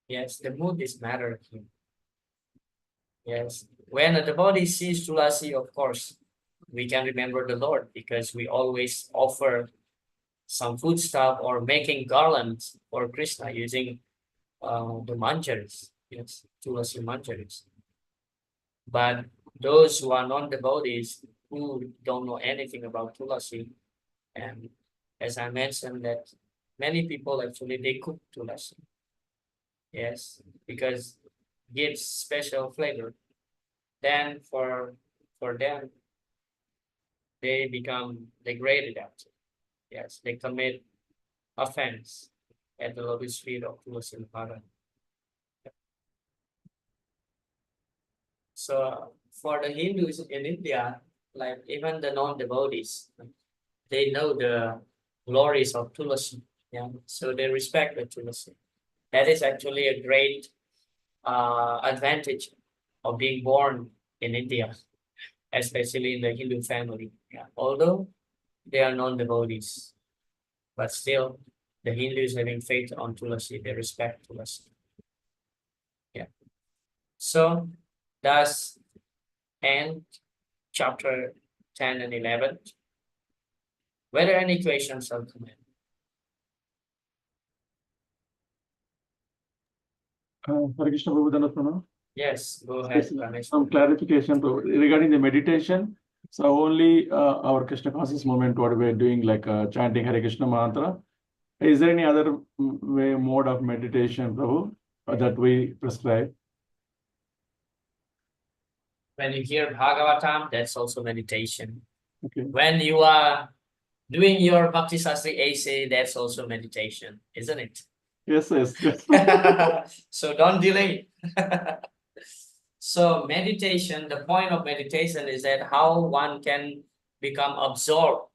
Speaker 1: Yes, the mood is matter here. Yes, when the body sees tulasi, of course, we can remember the Lord because we always offer some food stuff or making garlands for Krishna using the manjaris. Yes, tulasi manjaris. But those who are non-devotees who don't know anything about tulasi, and as I mentioned that many people actually they cook tulasi. Yes, because gives special flavor. Then for them, they become degraded after. Yes, they commit offense at the lotus feet of tulasi Maharaj. So for the Hindus in India, like even the non-devotees, they know the glories of tulasi. Yeah, so they respect the tulasi. That is actually a great advantage of being born in India. especially in the Hindu family. Yeah. Although they are non-devotees, but still the Hindus having faith on Tulasi, they respect Tulasi. Yeah. So that's end chapter 10 and 11. Were there any questions or comments?
Speaker 2: Hare Krishna Prabhu, Dandavat Pranam.
Speaker 1: Yes, go ahead,
Speaker 2: Yes,
Speaker 1: Ramesh.
Speaker 2: some clarification Prabhu, regarding the meditation. So only our Krishna conscious movement, what we're doing, like chanting Hare Krishna mantra. Is there any other way mode of meditation, Prabhu, that we prescribe?
Speaker 1: When you hear Bhagavatam, that's also meditation.
Speaker 2: Okay.
Speaker 1: When you are doing your Bhakti Sastri essay, that's also meditation, isn't it?
Speaker 2: Yes, yes, yes.
Speaker 1: So don't delay. So meditation, the point of meditation is that how one can become absorbed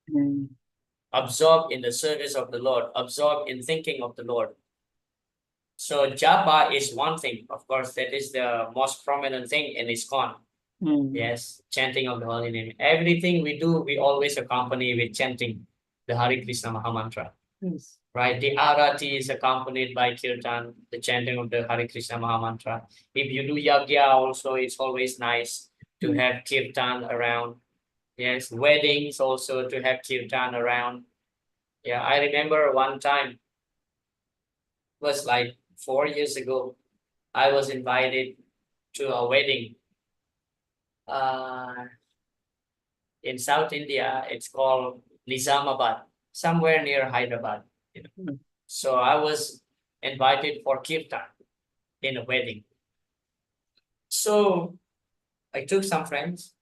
Speaker 1: in the service of the Lord, absorbed in thinking of the Lord. So japa is one thing, of course, that is the most prominent thing in ISKCON. Yes, chanting of the holy name. Everything we do, we always accompany with chanting the Hare Krishna Mahamantra.
Speaker 2: Yes.
Speaker 1: Right, the arati is accompanied by kirtan, the chanting of the Hare Krishna Mahamantra. If you do yagya also, it's always nice to have kirtan around. Yes, weddings also to have kirtan around. Yeah, I remember one time, it was like 4 years ago, I was invited to a wedding in South India. It's called Nizamabad, somewhere near Hyderabad. So I was invited for kirtan in a wedding. So I took some friends,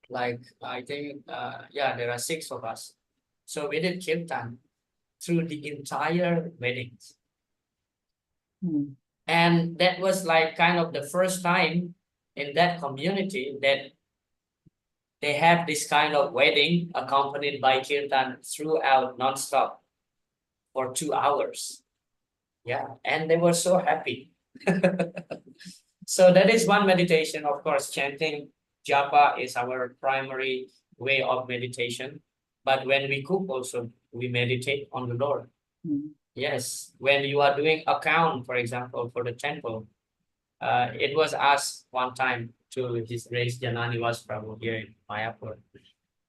Speaker 1: like I think, yeah, there are 6 of us. So we did kirtan through the entire weddings. And that was like kind of the first time in that community that they have this kind of wedding accompanied by kirtan throughout nonstop for 2 hours. Yeah, and they were so happy. So that is one meditation, of course. Chanting japa is our primary way of meditation. But when we cook also, we meditate on the Lord. Yes, when you are doing account, for example, for the temple, it was asked one time to His Grace Janani Prabhu here in Mayapur,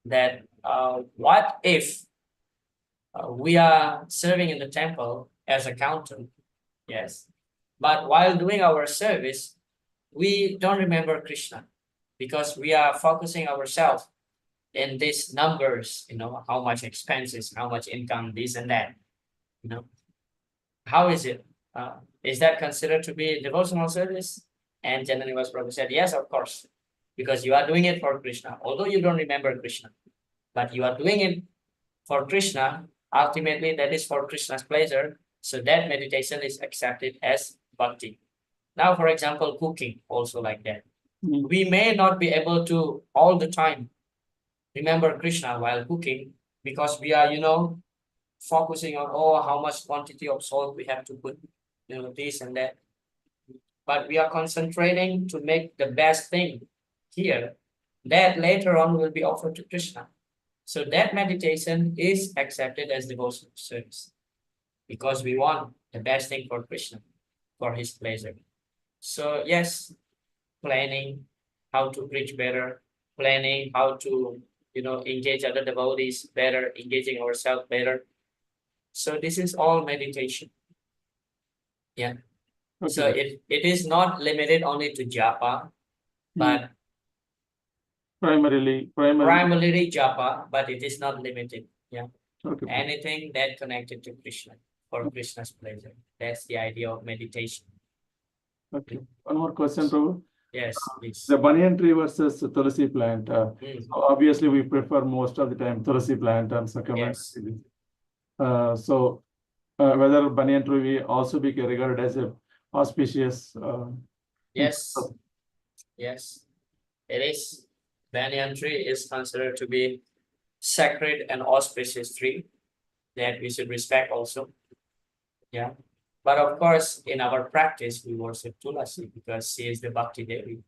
Speaker 1: that what if we are serving in the temple as accountant? Yes, but while doing our service, we don't remember Krishna because we are focusing ourselves in these numbers, how much expenses, how much income, this and that, How is it? Is that considered to be devotional service? And Janani Prabhu said, yes, of course, because you are doing it for Krishna, although you don't remember Krishna, but you are doing it for Krishna. Ultimately, that is for Krishna's pleasure. So that meditation is accepted as bhakti. Now, for example, cooking also like that. We may not be able to all the time remember Krishna while cooking because we are, focusing on, how much quantity of salt we have to put, this and that. But we are concentrating to make the best thing here that later on will be offered to Krishna. So that meditation is accepted as devotional service because we want the best thing for Krishna, for his pleasure. So yes, planning how to preach better, planning how to, engage other devotees better, engaging ourselves better. So this is all meditation. Yeah.
Speaker 2: Okay.
Speaker 1: So it is not limited only to japa, but
Speaker 2: primarily
Speaker 1: japa, but it is not limited. Yeah.
Speaker 2: Okay.
Speaker 1: Anything that connected to Krishna for Krishna's pleasure. That's the idea of meditation.
Speaker 2: Okay. One more question, Prabhu.
Speaker 1: Yes, please.
Speaker 2: The banyan tree versus the tulsi plant. So obviously, we prefer most of the time tulsi plant and succulent.
Speaker 1: Yes.
Speaker 2: So whether banyan tree will also be regarded as a auspicious.
Speaker 1: Yes. Yes, it is. Banyan tree is considered to be sacred and auspicious tree that we should respect also. Yeah. But of course, in our practice, we worship Tulasi because she is the Bhakti Devi.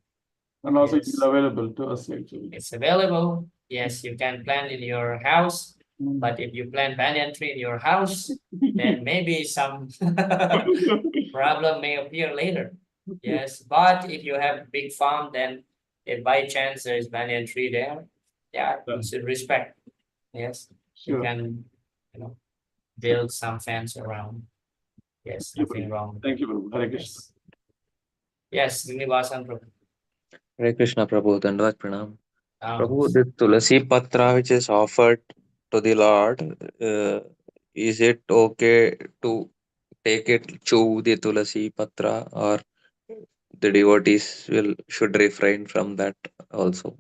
Speaker 2: And also
Speaker 1: Yes.
Speaker 2: it's available to us actually.
Speaker 1: It's available. Yes, you can plant in your house,
Speaker 2: Mm.
Speaker 1: but if you plant banyan tree in your house, then maybe some problem may appear later. Yes, but if you have big farm, then if by chance there is banyan tree there, yeah, you should respect. Yes, you
Speaker 2: Sure.
Speaker 1: can, you know, build some fence around. Yes, nothing wrong with
Speaker 2: Thank
Speaker 1: that.
Speaker 2: you, Prabhu. Hare Krishna.
Speaker 1: Yes, Srinivasan Prabhu.
Speaker 6: Hare Krishna, Prabhu. Dandavat Pranam.
Speaker 1: Um,
Speaker 6: Prabhu, the Tulasi Patra which is offered to the Lord, is it okay to take it, chew the Tulasi Patra, or the devotees should refrain from that also?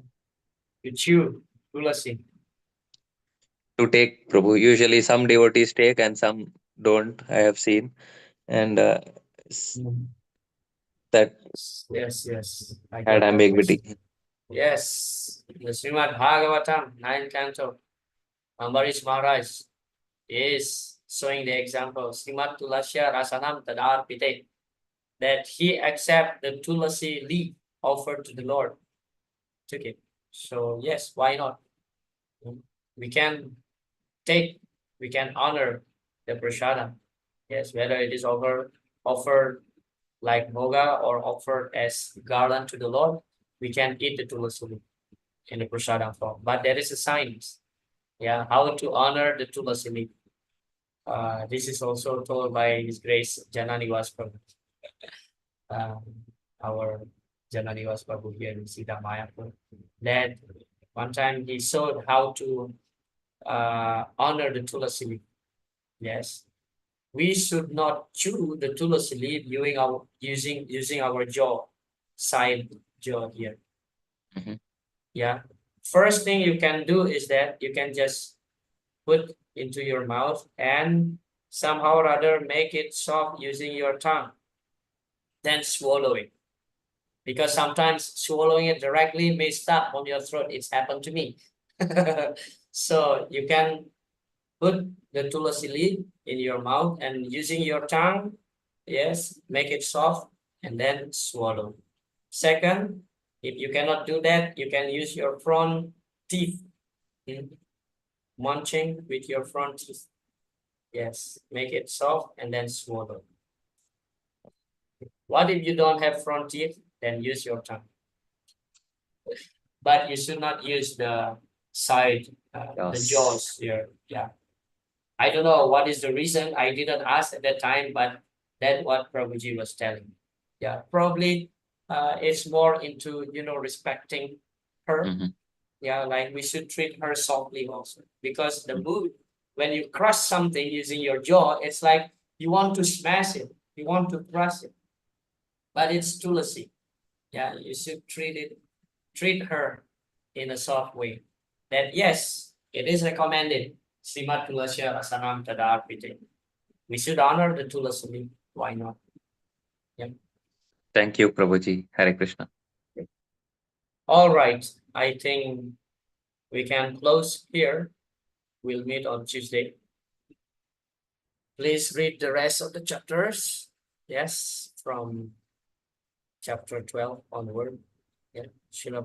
Speaker 1: you chew tulasi.
Speaker 6: To take, Prabhu. Usually some devotees take and some don't, I have seen. And that
Speaker 1: Yes, yes. I
Speaker 6: had
Speaker 1: get your
Speaker 6: ambiguity.
Speaker 1: question. Yes, the Srimad Bhagavatam, 9th canto, Ambarish Maharaj is showing the example, Srimad Tulasya Rasanam Tadarpite, that he accept the Tulasi leaf offered to the Lord. Took it. So yes, why not? We can take, we can honor the prasadam. Yes, whether it is offered like bhoga or offered as garland to the Lord, we can eat the tulasi leaf in the prasadam form. But there is a science, yeah, how to honor the tulasi leaf. This is also told by His Grace Jananiwas Prabhu, our Jananiwas Prabhu here in Sita Mayapur. That one time he showed how to honor the tulasi leaf. Yes, we should not chew the tulasi leaf using our jaw, side jaw here.
Speaker 6: Mhm.
Speaker 1: Yeah. First thing you can do is that you can just put into your mouth and somehow or other make it soft using your tongue. Then swallow it. Because sometimes swallowing it directly may stop on your throat. It's happened to me. So you can put the tulasi leaf in your mouth and using your tongue, yes, make it soft and then swallow. Second, if you cannot do that, you can use your front teeth, munching with your front teeth. Yes, make it soft and then swallow. What if you don't have front teeth? Then use your tongue. But you should not use the side, the
Speaker 6: Yes.
Speaker 1: jaws here. Yeah. I don't know what is the reason. I didn't ask at that time, but that's what Prabhuji was telling. Yeah, probably it's more into, respecting her.
Speaker 6: Mhm.
Speaker 1: Yeah, like we should treat her softly also. Because the mood, when you crush something using your jaw, it's like you want to smash it, you want to crush it. But it's tulasi. Yeah, you should treat her in a soft way. That yes, it is recommended. Srimad Tulasya Rasanam Tadarpite. We should honor the tulasi leaf. Why not?
Speaker 6: Thank you, Prabhuji. Hare Krishna.
Speaker 1: All right. I think we can close here. We'll meet on Tuesday. Please read the rest of the chapters. Yes, from chapter 12 onward. Yeah, Srila